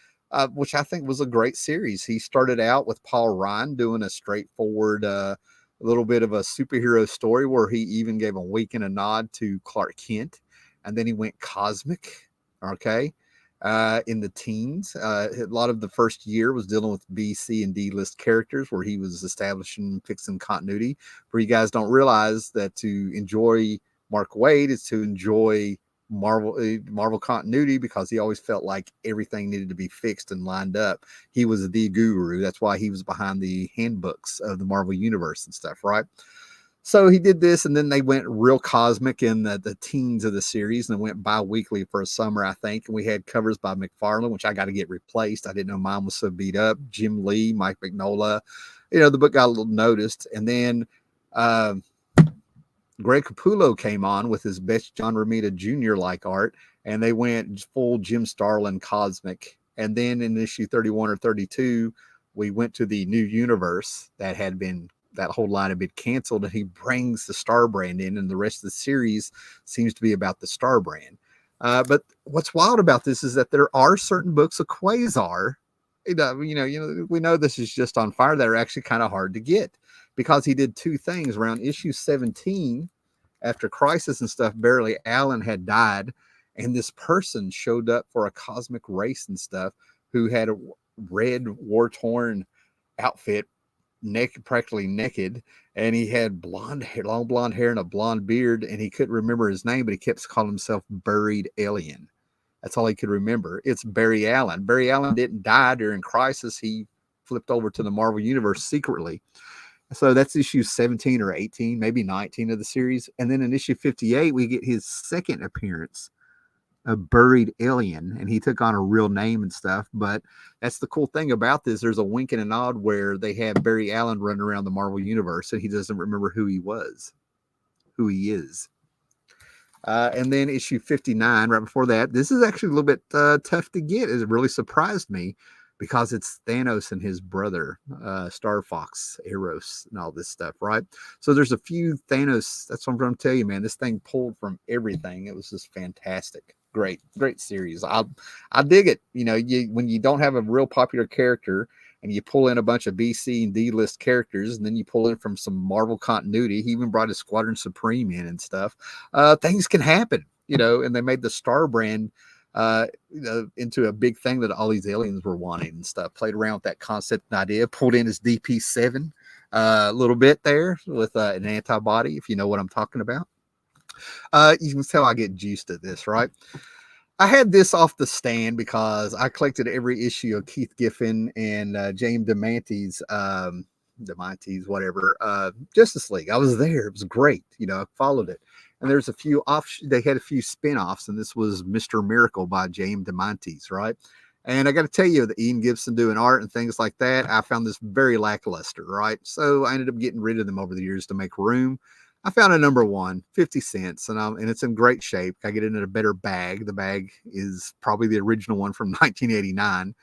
which I think was a great series. He started out with Paul Ryan doing a straightforward, a little bit of a superhero story where he even gave a wink and a nod to Clark Kent. And then he went cosmic, okay, in the teens. A lot of the first year was dealing with B, C, and D list characters where he was establishing, fixing continuity. For you guys don't realize that to enjoy Mark Waid is to enjoy Marvel continuity, because he always felt like everything needed to be fixed and lined up. He was the guru. That's why he was behind the handbooks of the Marvel Universe and stuff, right? So he did this, and then they went real cosmic in the teens of the series, and it went bi-weekly for a summer, I think. And we had covers by McFarlane, which I got to get replaced. I didn't know mine was so beat up. Jim Lee, Mike Mignola. You know, the book got a little noticed. And then Greg Capullo came on with his best John Romita Jr. like art, and they went full Jim Starlin cosmic. And then in issue 31 or 32, we went to the new universe that whole line had been canceled, and he brings the Star Brand in, and the rest of the series seems to be about the Star Brand. But what's wild about this is that there are certain books of Quasar, we know this is just on fire, that are actually kind of hard to get, because he did 2 things. Around issue 17, after Crisis and stuff, Barry Allen had died, and this person showed up for a cosmic race and stuff who had a red war-torn outfit, practically naked, and he had blonde hair, long blonde hair and a blonde beard, and he couldn't remember his name, but he kept calling himself Buried Alien. That's all he could remember. It's Barry Allen. Barry Allen didn't die during Crisis. He flipped over to the Marvel Universe secretly. So that's issue 17 or 18, maybe 19 of the series. And then in issue 58, we get his second appearance, a Buried Alien, and he took on a real name and stuff. But that's the cool thing about this. There's a wink and a nod where they have Barry Allen running around the Marvel Universe, and he doesn't remember who he is. And then issue 59, right before that, this is actually a little bit tough to get. It really surprised me, because it's Thanos and his brother, Star Fox, Eros, and all this stuff, right? So there's a few Thanos. That's what I'm going to tell you, man. This thing pulled from everything. It was just fantastic. Great series. I dig it. You know, when you don't have a real popular character, and you pull in a bunch of B, C, and D list characters, and then you pull in from some Marvel continuity. He even brought his Squadron Supreme in and stuff. Things can happen, and they made the Star brand into a big thing that all these aliens were wanting and stuff. Played around with that concept and idea, pulled in his DP7 a little bit there with an antibody, if you know what I'm talking about. You can tell I get juiced at this, right? I had this off the stand because I collected every issue of Keith Giffen and James DeMantis, whatever, Justice League. I was there. It was great. I followed it. And there's a few they had a few spin-offs, and this was Mr. Miracle by James DeMantis, right? And I got to tell you, the Ian Gibson doing art and things like that, I found this very lackluster, right? So I ended up getting rid of them over the years to make room. I found a number one, 50 cents, and it's in great shape. I get it in a better bag. The bag is probably the original one from 1989.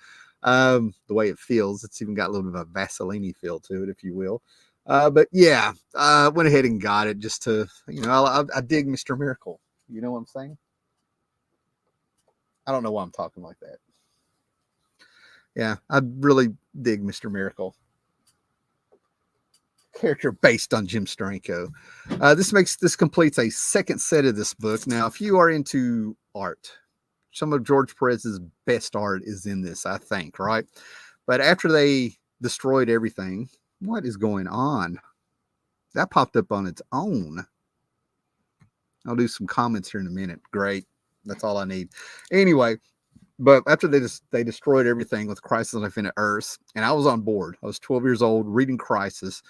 The way it feels, it's even got a little bit of a Vaseline feel to it, if you will. But yeah, went ahead and got it just to, I dig Mr. Miracle. You know what I'm saying? I don't know why I'm talking like that. Yeah, I really dig Mr. Miracle. Character based on Jim Steranko. This completes a second set of this book. Now, if you are into art, some of George Perez's best art is in this, I think, right? But after they destroyed everything, what is going on? That popped up on its own. I'll do some comments here in a minute. Great. That's all I need. Anyway, but after they destroyed everything with Crisis on Infinite Earths, and I was on board. I was 12 years old reading Crisis.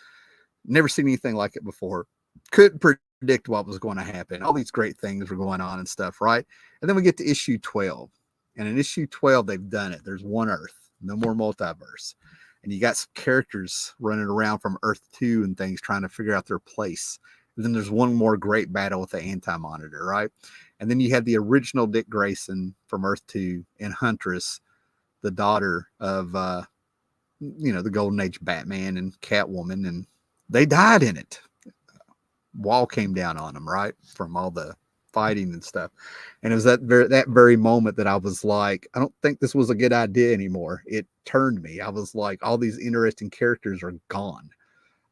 Never seen anything like it before. Couldn't predict what was going to happen. All these great things were going on and stuff, right? And then we get to issue 12. And in issue 12, they've done it. There's one Earth, no more multiverse. And you got some characters running around from Earth 2 and things trying to figure out their place. And then there's one more great battle with the Anti-Monitor, right? And then you had the original Dick Grayson from Earth 2 and Huntress, the daughter of, the Golden Age Batman and Catwoman, and they died in it. Wall came down on them, right? From all the fighting and stuff. And it was that very moment that I was like, I don't think this was a good idea anymore. It turned me. I was like, all these interesting characters are gone.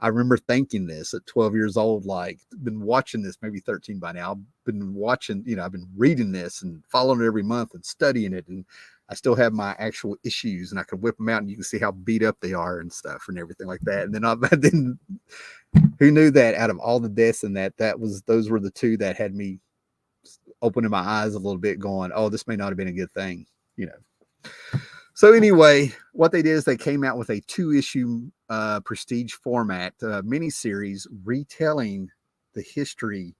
I remember thinking this at 12 years old, like, been watching this, maybe 13 by now. I've been watching, I've been reading this and following it every month and studying it. And I still have my actual issues, and I could whip them out and you can see how beat up they are and stuff and everything like that. And then who knew that out of all the deaths in those were the two that had me opening my eyes a little bit going, oh, this may not have been a good thing, So anyway, what they did is they came out with a 2-issue prestige format miniseries retelling the history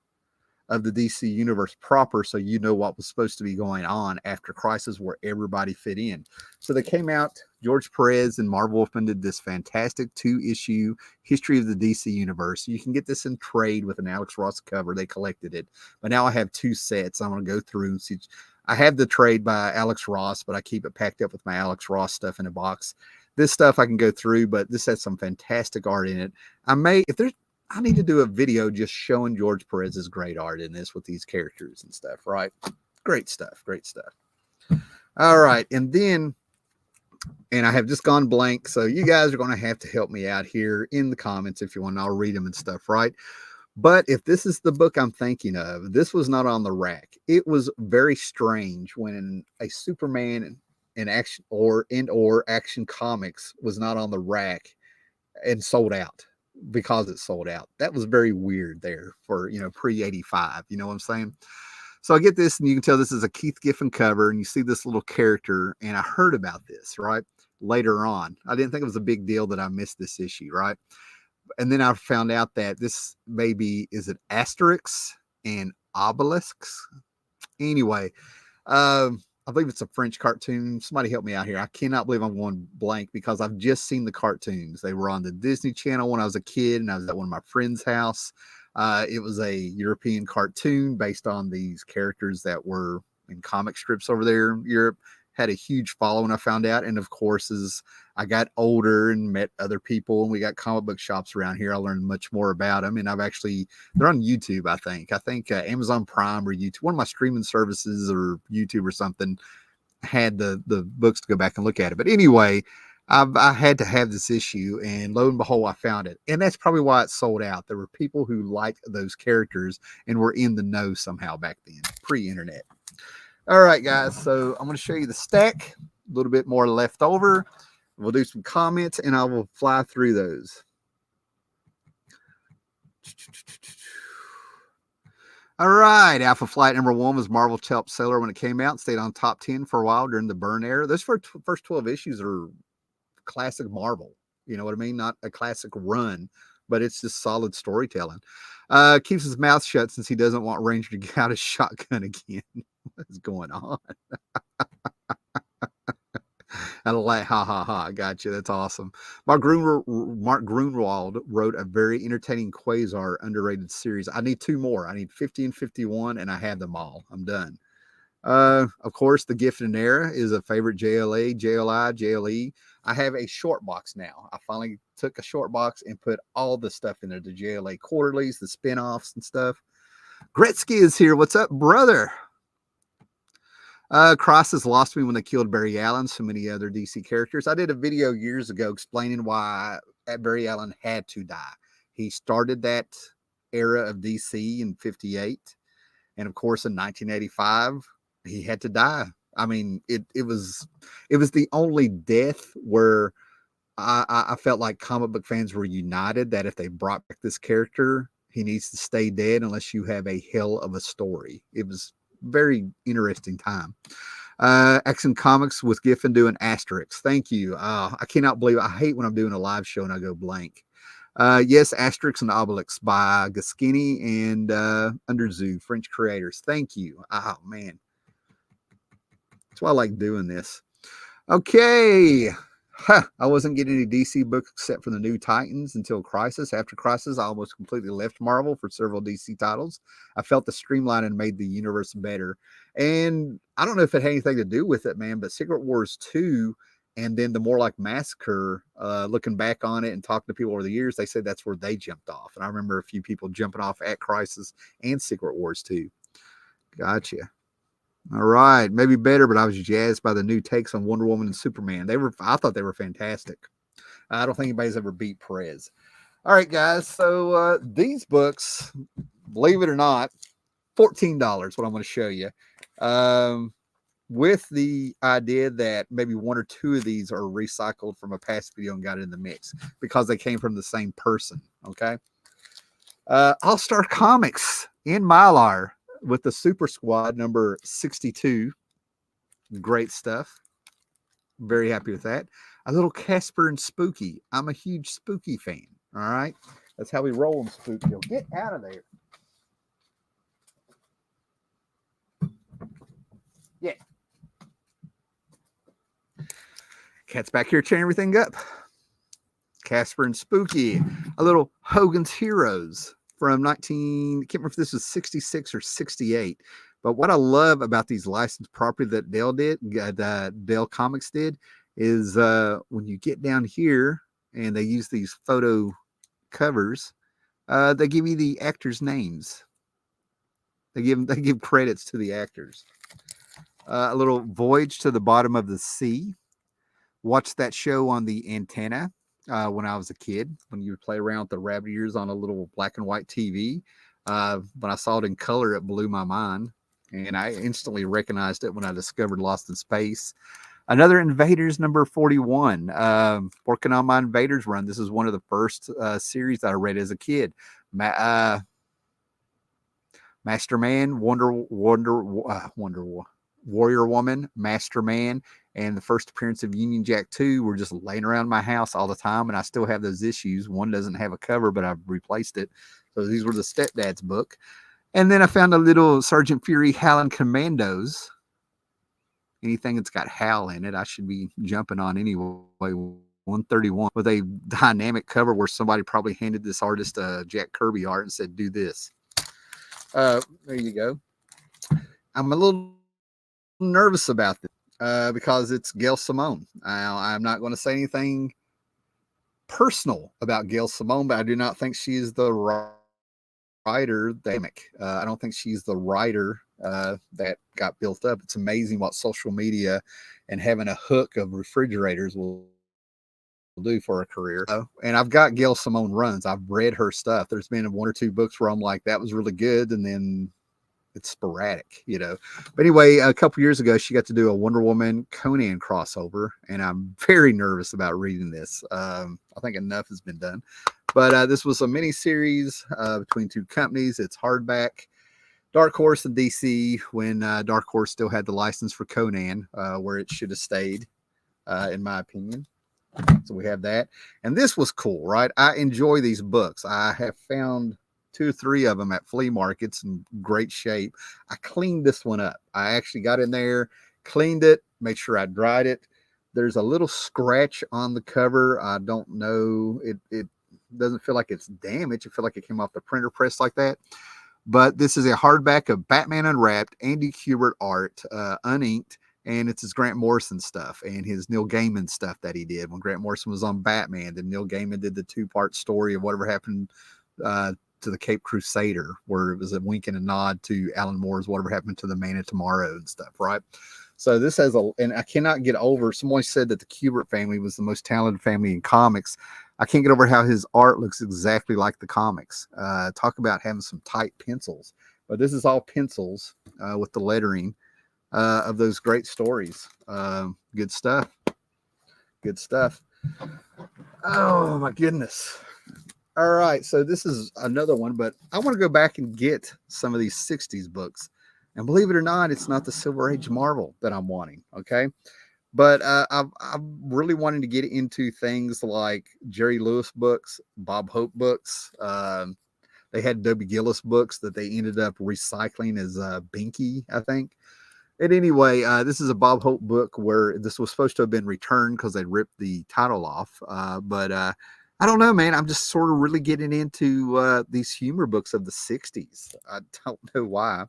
of the DC universe proper, so you know what was supposed to be going on after Crisis, where everybody fit in. So they came out, George Perez and Marv Wolfman did this fantastic 2-issue history of the DC universe. You can get this in trade with an Alex Ross cover. They collected it, but now I have 2 sets. I'm going to go through and see. I have the trade by Alex Ross, but I keep it packed up with my Alex Ross stuff in a box. This stuff I can go through, but this has some fantastic art in it. I need to do a video just showing George Perez's great art in this with these characters and stuff, right? Great stuff, great stuff. All right, and I have just gone blank, so you guys are going to have to help me out here in the comments if you want, and I'll read them and stuff, right? But if this is the book I'm thinking of, this was not on the rack. It was very strange when a Superman in Action or Action Comics was not on the rack and sold out. Because it sold out. That was very weird there for, pre-85. You know what I'm saying? So I get this, and you can tell this is a Keith Giffen cover, and you see this little character, and I heard about this, right? Later on. I didn't think it was a big deal that I missed this issue, right? And then I found out that this maybe, is it Asterix and Obelix? Anyway, I believe it's a French cartoon. Somebody help me out here. I cannot believe I'm going blank because I've just seen the cartoons. They were on the Disney Channel when I was a kid, and I was at one of my friend's house. It was a European cartoon based on these characters that were in comic strips over there in Europe. Had a huge following, I found out. And of course, as I got older and met other people and we got comic book shops around here, I learned much more about them. And they're on YouTube, I think Amazon Prime or YouTube, one of my streaming services or YouTube or something had the books to go back and look at it. But anyway, I had to have this issue, and lo and behold, I found it. And that's probably why it sold out. There were people who liked those characters and were in the know somehow back then, pre-internet. All right, guys. So I'm going to show you the stack. A little bit more left over. We'll do some comments, and I will fly through those. All right, Alpha Flight #1 was Marvel top seller when it came out. Stayed on top 10 for a while during the Byrne era. Those first 12 issues are classic Marvel. You know what I mean? Not a classic run, but it's just solid storytelling. Keeps his mouth shut since he doesn't want Ranger to get out his shotgun again. What is going on? I like, ha ha ha. Gotcha. That's awesome. Mark Grunwald wrote a very entertaining Quasar underrated series. I need 2 more. I need 50 and 51, and I have them all. I'm done. Of course, the Gift and Era is a favorite. JLA, JLI, JLE. I have a short box now. I finally took a short box and put all the stuff in there, the JLA quarterlies, the spinoffs and stuff. Gretzky is here. What's up, brother? Crosses lost me when they killed Barry Allen, so many other DC characters. I did a video years ago explaining why Barry Allen had to die. He started that era of DC in 58. And of course, in 1985, he had to die. I mean, it was the only death where I felt like comic book fans were united that if they brought back this character, he needs to stay dead unless you have a hell of a story. It was very interesting time. Action Comics with Giffen doing Asterix. Thank you. I cannot believe I hate when I'm doing a live show and I go blank. Yes, Asterix and Obelix by Goscinny and Underzoo, French creators. Thank you. Oh, man. That's why I like doing this. Okay. I wasn't getting any DC books except for the New Titans until Crisis. After Crisis, I almost completely left Marvel for several DC titles. I felt the streamlining made the universe better. And I don't know if it had anything to do with it, man, but Secret Wars 2 and then the More Like Massacre, looking back on it and talking to people over the years, they said that's where they jumped off. And I remember a few people jumping off at Crisis and Secret Wars 2. Gotcha. All right, maybe better, but I was jazzed by the new takes on Wonder Woman and Superman. I thought they were fantastic. I don't think anybody's ever beat Perez. All right, guys. So these books, believe it or not, $14. What I'm going to show you, with the idea that maybe 1 or 2 of these are recycled from a past video and got in the mix because they came from the same person. Okay. All Star Comics in Mylar with the Super Squad number 62. Great stuff. Very happy with that. A little Casper and Spooky. I'm a huge Spooky fan. All right. That's how we roll in Spooky. Get out of there. Yeah. Cat's back here tearing everything up. Casper and Spooky. A little Hogan's Heroes from I can't remember if this was 66 or 68. But what I love about these licensed property that Dell Comics did, is when you get down here and they use these photo covers, they give you the actors' names. They give credits to the actors. A little Voyage to the Bottom of the Sea. Watched that show on the antenna when I was a kid, when you would play around with the rabbit ears on a little black and white TV. When I saw it in color, it blew my mind. And I instantly recognized it when I discovered Lost in Space. Another Invaders number 41. Working on my Invaders run. This is one of the first series that I read as a kid. Master Man, Warrior Woman, Master Man, and the first appearance of Union Jack 2 were just laying around my house all the time, and I still have those issues. One doesn't have a cover, but I've replaced it. So these were the Stepdad's book. And then I found a little Sergeant Fury Howling Commandos. Anything that's got Hal in it, I should be jumping on anyway. 131 with a dynamic cover where somebody probably handed this artist Jack Kirby art and said, do this. There you go. I'm a little nervous about this because it's Gail Simone. I'm not going to say anything personal about Gail Simone, but I do not think she is the writer. I don't think she's the writer that got built up. It's amazing what social media and having a hook of refrigerators will do for a career. And I've got Gail Simone runs. I've read her stuff. There's been one or two books where I'm like, that was really good, and then it's sporadic, you know. But anyway, a couple years ago, she got to do a Wonder Woman Conan crossover, and I'm very nervous about reading this. I think enough has been done. But this was a mini series between two companies. It's hardback. Dark Horse and DC, when Dark Horse still had the license for Conan, where it should have stayed, in my opinion. So we have that. And this was cool, right? I enjoy these books. I have found 2 or 3 of them at flea markets in great shape. I cleaned this one up. I actually got in there, cleaned it, made sure I dried it. There's a little scratch on the cover. I don't know. It doesn't feel like it's damaged. It feels like it came off the printer press like that. But this is a hardback of Batman Unwrapped, Andy Kubert art, uninked, and it's his Grant Morrison stuff and his Neil Gaiman stuff that he did when Grant Morrison was on Batman. Then Neil Gaiman did the 2-part story of whatever happened to the Cape Crusader, where it was a wink and a nod to Alan Moore's Whatever Happened to the Man of Tomorrow and stuff, right? So this has and I cannot get over, someone said that the Kubert family was the most talented family in comics. I can't get over how his art looks exactly like the comics. Talk about having some tight pencils. But this is all pencils with the lettering of those great stories. Good stuff. Good stuff. Oh, my goodness. All right. So this is another one, but I want to go back and get some of these 60s books. And believe it or not, it's not the Silver Age Marvel that I'm wanting. Okay. But I'm really wanting to get into things like Jerry Lewis books, Bob Hope books. They had W. Gillis books that they ended up recycling as Binky, I think. And anyway, this is a Bob Hope book where this was supposed to have been returned because they ripped the title off. But I don't know, man. I'm just sort of really getting into these humor books of the 60s. I don't know why.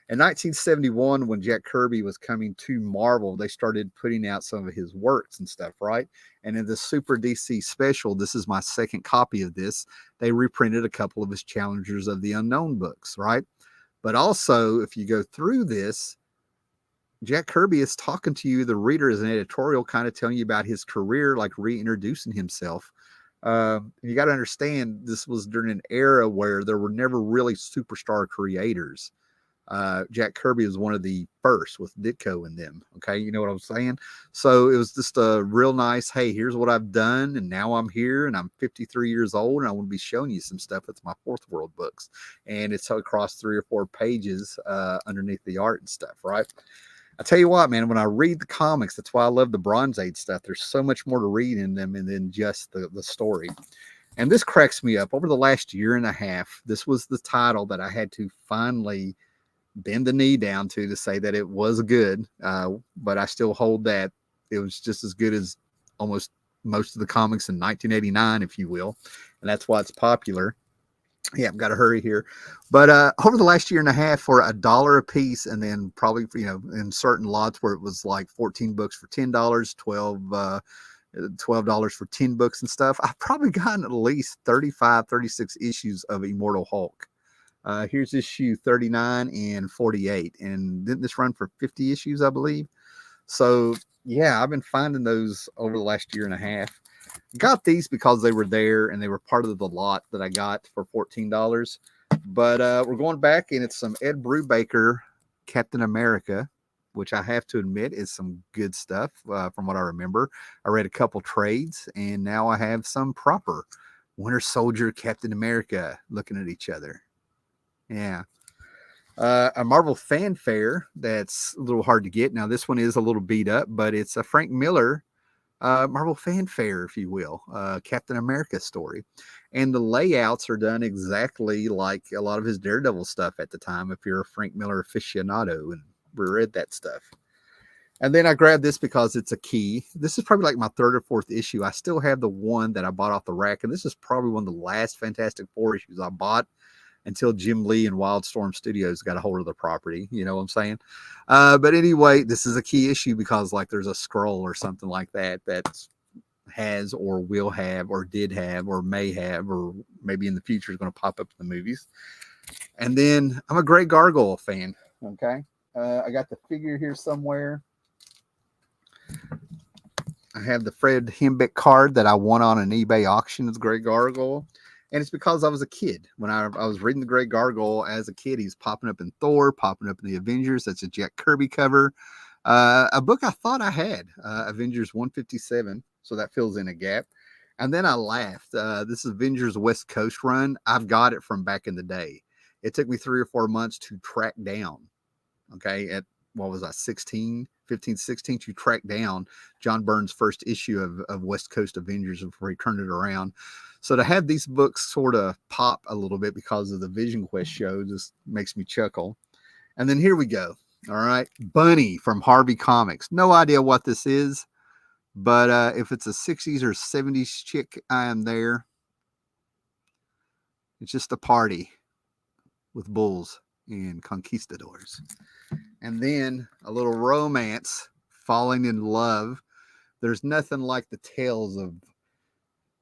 In 1971, when Jack Kirby was coming to Marvel, they started putting out some of his works and stuff, right? And in the Super DC special, this is my second copy of this, they reprinted a couple of his Challengers of the Unknown books, right? But also, if you go through this, Jack Kirby is talking to you, the reader, as an editorial, kind of telling you about his career, like reintroducing himself. You got to understand, this was during an era where there were never really superstar creators. Jack Kirby was one of the first with Ditko and them. Okay, you know what I'm saying? So it was just a real nice, hey, here's what I've done, and now I'm here, and I'm 53 years old, and I want to be showing you some stuff. It's my Fourth World books, and it's across 3 or 4 pages underneath the art and stuff, right? I tell you what, man, when I read the comics, that's why I love the Bronze Age stuff. There's so much more to read in them than just the story. And this cracks me up. Over the last year and a half, this was the title that I had to finally bend the knee down to say that it was good, but I still hold that it was just as good as almost most of the comics in 1989, if you will, and that's why it's popular. Yeah, I've got to hurry here, but over the last year and a half, for $1 a piece, and then probably, you know, in certain lots where it was like 14 books for $10, $12 for 10 books and stuff, I've probably gotten at least 35, 36 issues of Immortal Hulk. Here's issue 39 and 48. And didn't this run for 50 issues, I believe? So, yeah, I've been finding those over the last year and a half. Got these because they were there and they were part of the lot that I got for $14. But we're going back, and it's some Ed Brubaker Captain America, which I have to admit is some good stuff from what I remember. I read a couple trades, and now I have some proper Winter Soldier Captain America looking at each other. Yeah. A Marvel Fanfare that's a little hard to get. Now, this one is a little beat up, but it's a Frank Miller Marvel Fanfare, if you will, Captain America story. And the layouts are done exactly like a lot of his Daredevil stuff at the time, if you're a Frank Miller aficionado and read that stuff. And then I grabbed this because it's a key. This is probably like my 3rd or 4th issue. I still have the one that I bought off the rack, and this is probably one of the last Fantastic Four issues I bought until Jim Lee and Wildstorm Studios got a hold of the property. You know what I'm saying? But anyway, this is a key issue because like there's a scroll or something like that has or will have or did have or may have or maybe in the future is going to pop up in the movies. And then I'm a Grey Gargoyle fan. Okay. I got the figure here somewhere. I have the Fred Hembeck card that I won on an eBay auction as Grey Gargoyle. And it's because I was a kid. When I was reading the Grey Gargoyle as a kid, he's popping up in Thor, popping up in the Avengers. That's a Jack Kirby cover. A book I thought I had, Avengers 157. So that fills in a gap. And then I laughed. This is Avengers West Coast run. I've got it from back in the day. It took me 3 or 4 months to track down. Okay. At what was I, 16, 15, 16, to track down John Byrne's first issue of West Coast Avengers before he turned it around. So to have these books sort of pop a little bit because of the Vision Quest show just makes me chuckle. And then here we go. All right. Bunny from Harvey Comics. No idea what this is, but if it's a 60s or 70s chick, I am there. It's just a party with bulls and conquistadors. And then a little romance, falling in love. There's nothing like the tales of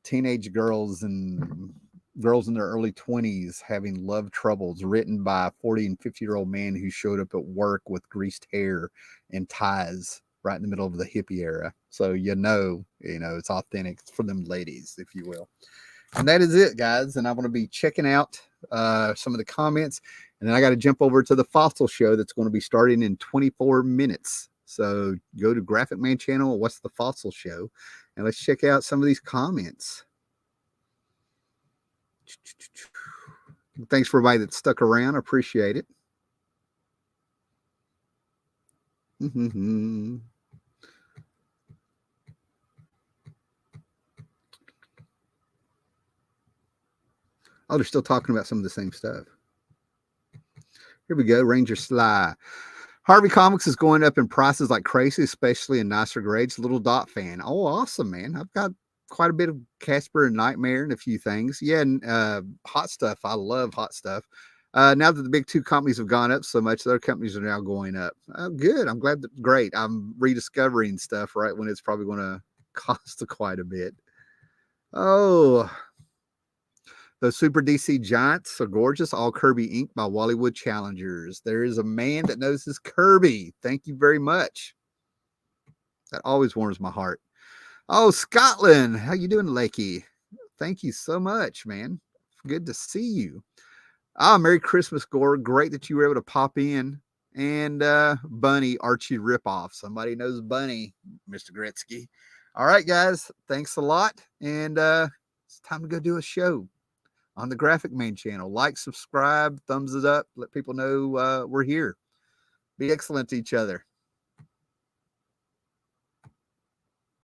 teenage girls and girls in their early 20s having love troubles, written by a 40 and 50-year-old man who showed up at work with greased hair and ties right in the middle of the hippie era. So it's authentic for them ladies, if you will. And that is it, guys. And I'm going to be checking out some of the comments. And then I got to jump over to the Fossil Show that's going to be starting in 24 minutes. So go to Graphic Man channel. What's the Fossil Show? And let's check out some of these comments. Thanks for everybody that stuck around. I appreciate it. Oh, they're still talking about some of the same stuff. Here we go. Ranger Sly. Harvey Comics is going up in prices like crazy, especially in nicer grades. Little Dot fan. Oh, awesome, man. I've got quite a bit of Casper and Nightmare and a few things. Yeah, and Hot Stuff. I love Hot Stuff. Now that the big two companies have gone up so much, other companies are now going up. Good. I'm glad. Great. I'm rediscovering stuff right when it's probably going to cost quite a bit. Oh, those Super DC Giants are gorgeous. All Kirby Inc. by Wallywood Challengers. There is a man that knows his Kirby. Thank you very much. That always warms my heart. Oh, Scotland. How you doing, Lakey? Thank you so much, man. Good to see you. Merry Christmas, Gore. Great that you were able to pop in. And Bunny Archie ripoff. Somebody knows Bunny, Mr. Gretzky. All right, guys. Thanks a lot. And it's time to go do a show on the Graphic Man channel. Like, subscribe, thumbs it up. Let people know we're here. Be excellent to each other.